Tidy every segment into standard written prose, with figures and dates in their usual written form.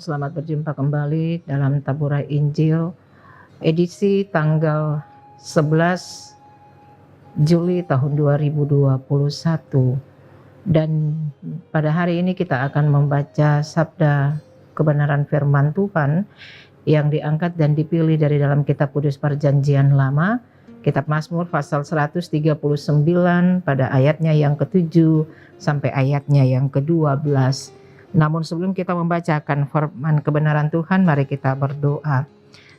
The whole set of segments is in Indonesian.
selamat berjumpa kembali dalam Taburai Injil edisi tanggal 11 Juli tahun 2021. Dan pada hari ini kita akan membaca sabda kebenaran firman Tuhan yang diangkat dan dipilih dari dalam kitab Kudus Perjanjian Lama, kitab Mazmur pasal 139 pada ayatnya yang ke-7 sampai ayatnya yang ke-12. Namun sebelum kita membacakan firman kebenaran Tuhan, mari kita berdoa.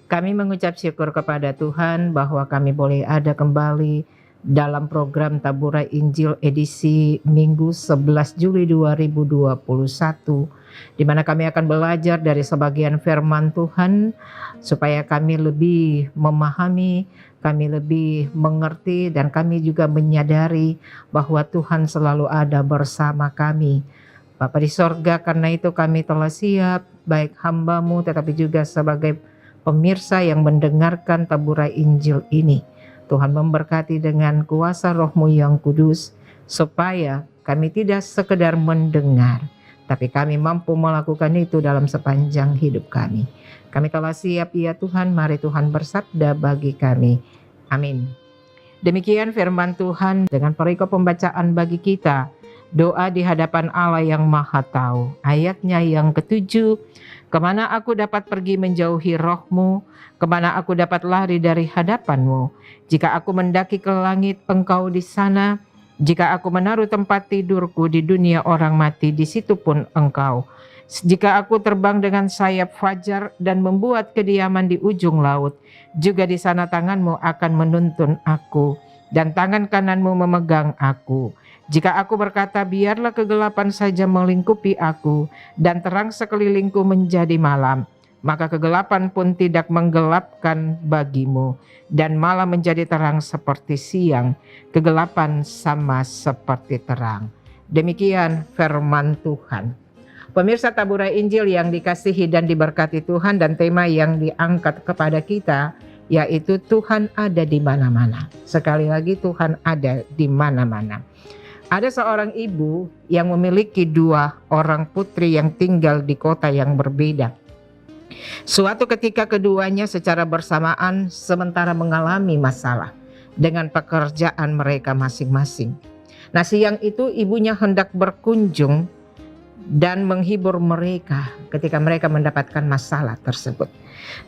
Kami mengucap syukur kepada Tuhan bahwa kami boleh ada kembali dalam program Taburai Injil edisi Minggu 11 Juli 2021, di mana kami akan belajar dari sebagian firman Tuhan supaya kami lebih memahami, kami lebih mengerti, dan kami juga menyadari bahwa Tuhan selalu ada bersama kami. Bapa di sorga, karena itu kami telah siap, baik hamba-Mu tetapi juga sebagai pemirsa yang mendengarkan Taburai Injil ini. Tuhan memberkati dengan kuasa Roh-Mu yang kudus, supaya kami tidak sekedar mendengar, tapi kami mampu melakukan itu dalam sepanjang hidup kami. Kami telah siap ya Tuhan, mari Tuhan bersabda bagi kami. Amin. Demikian firman Tuhan dengan perikop pembacaan bagi kita. Doa di hadapan Allah yang Maha Tahu. Ayatnya yang ke-7, kemana aku dapat pergi menjauhi Roh-Mu, kemana aku dapat lari dari hadapan-Mu. Jika aku mendaki ke langit, Engkau di sana. Jika aku menaruh tempat tidurku di dunia orang mati, di situ pun Engkau. Jika aku terbang dengan sayap fajar dan membuat kediaman di ujung laut, juga di sana tangan-Mu akan menuntun aku, dan tangan kanan-Mu memegang aku. Jika aku berkata, biarlah kegelapan saja melingkupi aku, dan terang sekelilingku menjadi malam, maka kegelapan pun tidak menggelapkan bagimu, dan malam menjadi terang seperti siang, kegelapan sama seperti terang. Demikian firman Tuhan. Pemirsa Taburai Injil yang dikasihi dan diberkati Tuhan, dan tema yang diangkat kepada kita yaitu Tuhan ada di mana-mana. Sekali lagi, Tuhan ada di mana-mana. Ada seorang ibu yang memiliki 2 orang putri yang tinggal di kota yang berbeda. Suatu ketika keduanya secara bersamaan sementara mengalami masalah dengan pekerjaan mereka masing-masing. Nah, siang itu ibunya hendak berkunjung dan menghibur mereka ketika mereka mendapatkan masalah tersebut.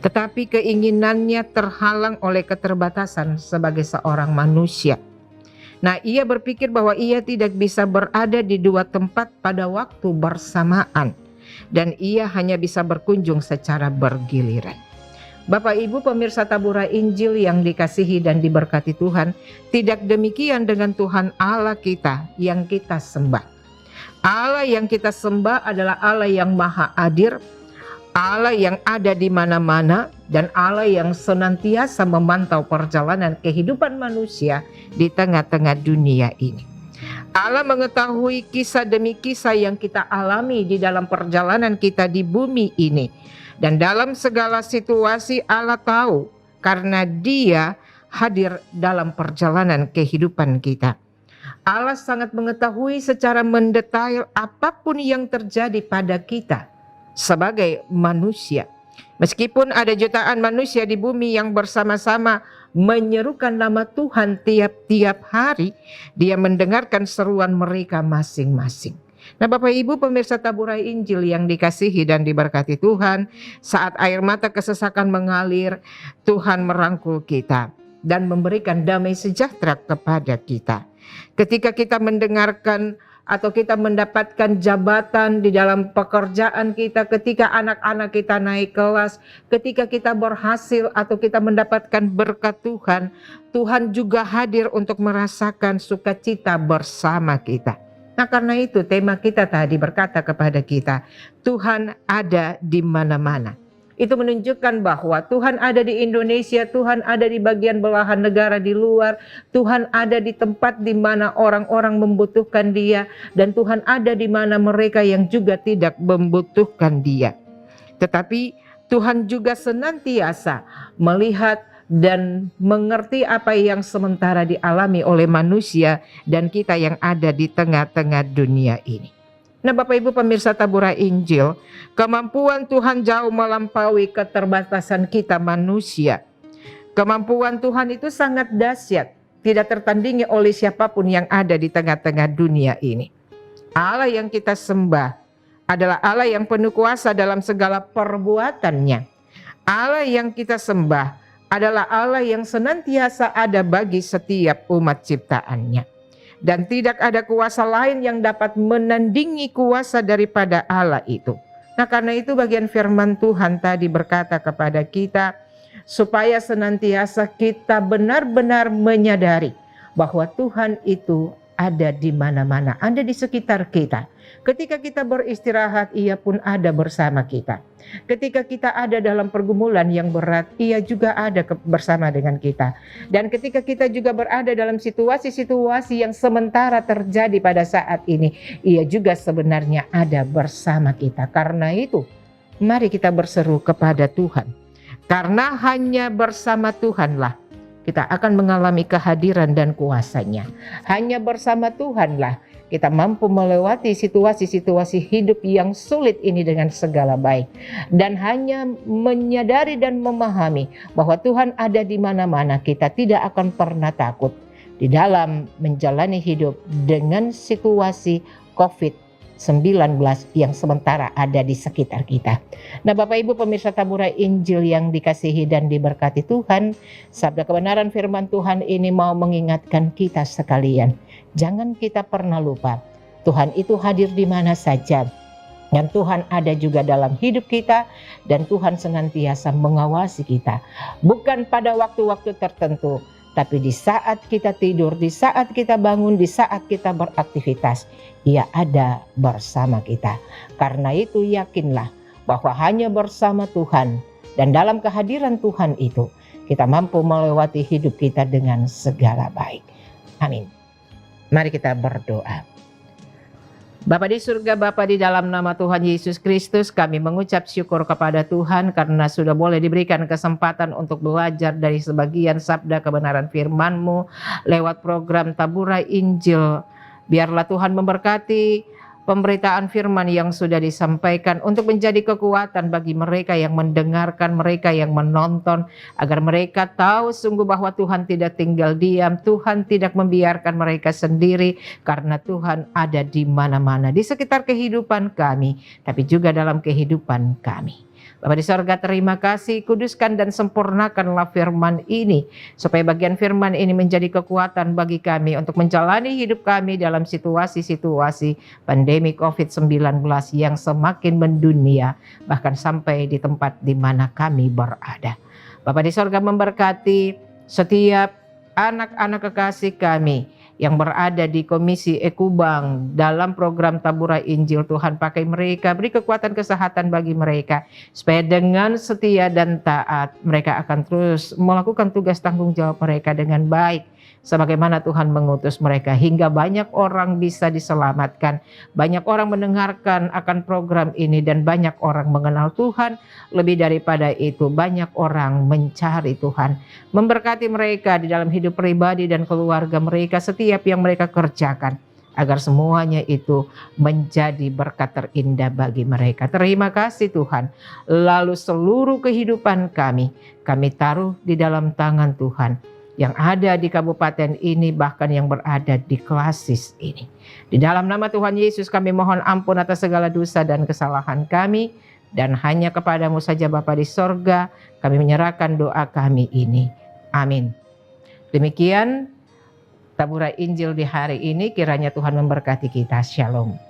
Tetapi keinginannya terhalang oleh keterbatasan sebagai seorang manusia. Nah, ia berpikir bahwa ia tidak bisa berada di 2 tempat pada waktu bersamaan, dan ia hanya bisa berkunjung secara bergiliran. Bapak Ibu pemirsa Taburai Injil yang dikasihi dan diberkati Tuhan, tidak demikian dengan Tuhan Allah kita yang kita sembah. Allah yang kita sembah adalah Allah yang maha hadir, Allah yang ada di mana-mana, dan Allah yang senantiasa memantau perjalanan kehidupan manusia di tengah-tengah dunia ini. Allah mengetahui kisah demi kisah yang kita alami di dalam perjalanan kita di bumi ini. Dan dalam segala situasi Allah tahu, karena Dia hadir dalam perjalanan kehidupan kita. Allah sangat mengetahui secara mendetail apapun yang terjadi pada kita sebagai manusia. Meskipun ada jutaan manusia di bumi yang bersama-sama menyerukan nama Tuhan tiap-tiap hari, Dia mendengarkan seruan mereka masing-masing. Nah, Bapak Ibu pemirsa Taburai Injil yang dikasihi dan diberkati Tuhan, saat air mata kesesakan mengalir, Tuhan merangkul kita dan memberikan damai sejahtera kepada kita. Ketika kita mendengarkan atau kita mendapatkan jabatan di dalam pekerjaan kita, ketika anak-anak kita naik kelas, ketika kita berhasil atau kita mendapatkan berkat Tuhan, Tuhan juga hadir untuk merasakan sukacita bersama kita. Nah, karena itu tema kita tadi berkata kepada kita, Tuhan ada di mana-mana. Itu menunjukkan bahwa Tuhan ada di Indonesia, Tuhan ada di bagian belahan negara di luar, Tuhan ada di tempat di mana orang-orang membutuhkan Dia, dan Tuhan ada di mana mereka yang juga tidak membutuhkan Dia. Tetapi Tuhan juga senantiasa melihat dan mengerti apa yang sementara dialami oleh manusia dan kita yang ada di tengah-tengah dunia ini. Nah Bapak Ibu pemirsa Tabura Injil, kemampuan Tuhan jauh melampaui keterbatasan kita manusia. Kemampuan Tuhan itu sangat dahsyat, tidak tertandingi oleh siapapun yang ada di tengah-tengah dunia ini. Allah yang kita sembah adalah Allah yang penuh kuasa dalam segala perbuatannya. Allah yang kita sembah adalah Allah yang senantiasa ada bagi setiap umat ciptaannya. Dan tidak ada kuasa lain yang dapat menandingi kuasa daripada Allah itu. Nah karena itu bagian firman Tuhan tadi berkata kepada kita, supaya senantiasa kita benar-benar menyadari bahwa Tuhan itu ada di mana-mana, ada di sekitar kita. Ketika kita beristirahat, Ia pun ada bersama kita. Ketika kita ada dalam pergumulan yang berat, Ia juga ada bersama dengan kita. Dan ketika kita juga berada dalam situasi-situasi yang sementara terjadi pada saat ini, Ia juga sebenarnya ada bersama kita. Karena itu, mari kita berseru kepada Tuhan. Karena hanya bersama Tuhanlah kita akan mengalami kehadiran dan kuasa-Nya. Hanya bersama Tuhanlah kita mampu melewati situasi-situasi hidup yang sulit ini dengan segala baik. Dan hanya menyadari dan memahami bahwa Tuhan ada di mana-mana, kita tidak akan pernah takut di dalam menjalani hidup dengan situasi COVID-19 yang sementara ada di sekitar kita. Nah Bapak Ibu pemirsa Tabura Injil yang dikasihi dan diberkati Tuhan, sabda kebenaran firman Tuhan ini mau mengingatkan kita sekalian. Jangan kita pernah lupa, Tuhan itu hadir di mana saja. Dan Tuhan ada juga dalam hidup kita, dan Tuhan senantiasa mengawasi kita. Bukan pada waktu-waktu tertentu, tapi di saat kita tidur, di saat kita bangun, di saat kita beraktivitas, Ia ada bersama kita. Karena itu yakinlah bahwa hanya bersama Tuhan dan dalam kehadiran Tuhan itu kita mampu melewati hidup kita dengan segala baik. Amin. Mari kita berdoa. Bapa di surga, Bapa di dalam nama Tuhan Yesus Kristus, kami mengucap syukur kepada Tuhan karena sudah boleh diberikan kesempatan untuk belajar dari sebagian sabda kebenaran firman-Mu lewat program Tabura Injil. Biarlah Tuhan memberkati pemberitaan firman yang sudah disampaikan untuk menjadi kekuatan bagi mereka yang mendengarkan, mereka yang menonton, agar mereka tahu sungguh bahwa Tuhan tidak tinggal diam, Tuhan tidak membiarkan mereka sendiri, karena Tuhan ada di mana-mana, di sekitar kehidupan kami, tapi juga dalam kehidupan kami. Bapa di sorga, terima kasih, kuduskan dan sempurnakanlah firman ini, supaya bagian firman ini menjadi kekuatan bagi kami untuk menjalani hidup kami dalam situasi-situasi pandemi COVID-19 yang semakin mendunia, bahkan sampai di tempat di mana kami berada. Bapa di sorga memberkati setiap anak-anak kekasih kami yang berada di Komisi Ekubang dalam program Tabura Injil. Tuhan pakai mereka, beri kekuatan kesehatan bagi mereka, supaya dengan setia dan taat mereka akan terus melakukan tugas tanggung jawab mereka dengan baik, sebagaimana Tuhan mengutus mereka, hingga banyak orang bisa diselamatkan, banyak orang mendengarkan akan program ini, dan banyak orang mengenal Tuhan. Lebih daripada itu, banyak orang mencari Tuhan. Memberkati mereka di dalam hidup pribadi dan keluarga mereka, setiap yang mereka kerjakan, agar semuanya itu menjadi berkat terindah bagi mereka. Terima kasih Tuhan. Lalu seluruh kehidupan kami taruh di dalam tangan Tuhan, yang ada di kabupaten ini, bahkan yang berada di Klasis ini. Di dalam nama Tuhan Yesus kami mohon ampun atas segala dosa dan kesalahan kami, dan hanya kepadamu saja Bapa di sorga kami menyerahkan doa kami ini. Amin. Demikian Tabura Injil di hari ini, kiranya Tuhan memberkati kita. Shalom.